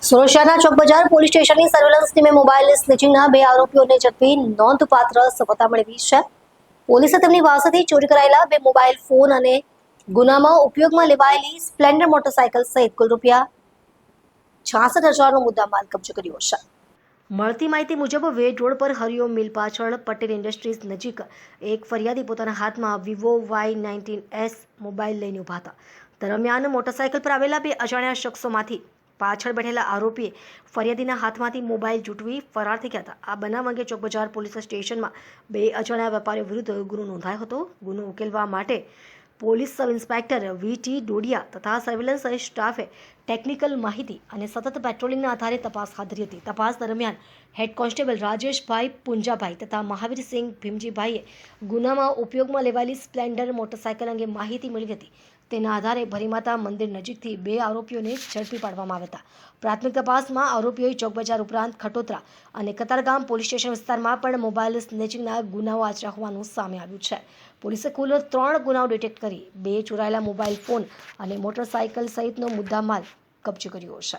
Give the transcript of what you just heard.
સુરત શહેરના ચોક બજાર પોલીસ સ્ટેશનની સર્વેલન્સ ટીમે મોબાઈલ સ્નેચિંગના 2 આરોપીઓને ઝડપી નોંધપાત્ર સફળતા મેળવી છે. પોલીસે તેમની પાસેથી ચોરી કરાયેલા 2 મોબાઈલ ફોન અને ગુનામાં ઉપયોગમાં લેવાયેલી સ્પ્લેન્ડર મોટરસાયકલ સહિત કુલ ₹66,000નો મુદ્દામાલ કબજે કર્યો છે. મળતી માહિતી મુજબ વેડ રોડ પર હરિઓમ મિલ પાછળ પટેલ ઇન્ડસ્ટ્રીઝ નજીક એક ફરિયાદી પોતાના હાથમાં વિવો Y19S મોબાઈલ લઈને ઊભા હતા. દરમિયાન મોટરસાયકલ પર આવેલા 2 અજાણ્યા શખ્સોમાંથી પાછળ બેઠેલા આરોપીએ ફરિયાદીના હાથમાંથી મોબાઈલ ઝૂંટવી ફરાર થઈ ગયા હતા. આ બનાવ અંગે ચોક બજાર પોલીસ સ્ટેશનમાં 2 અજાણ્યા વેપારીઓ વિરુદ્ધ ગુનો નોંધાયો હતો. ગુનો ઉકેલવા માટે police sub inspector VT Dodiya તથા સર્વેલન્સ સ્ટાફે ટેકનિકલ માહિતી અને સતત પેટ્રોલિંગના આધારે તપાસ હાથ ધરી હતી. તપાસ દરમિયાન હેડ કોન્સ્ટેબલ રાજેશભાઈ પુંજાભાઈ તથા મહાવીરસિંહ ભીમજીભાઈએ ગુનામાં ઉપયોગમાં લેવાયેલી સ્પ્લેન્ડર મોટરસાયકલ અંગે માહિતી મેળવી હતી. તેના આધારે ભરીમાતા મંદિર નજીકથી 2 આરોપીઓને ઝડપી પાડવામાં આવ્યા હતા. પ્રાથમિક તપાસમાં આરોપીઓએ ચોક બજાર ઉપરાંત ખટોદરા અને કતારગામ પોલીસ સ્ટેશન વિસ્તારમાં પણ મોબાઈલ સ્નેચિંગના ગુનાઓ આચર્યા હોવાનું સામે આવ્યું છે. પોલીસે કુલ 3 ગુનાઓ ડિટેક્ટ કરી 2 ચોરાયેલા મોબાઈલ ફોન અને મોટરસાયકલ સહિતનો મુદ્દામાલ કબજે કર્યો છે.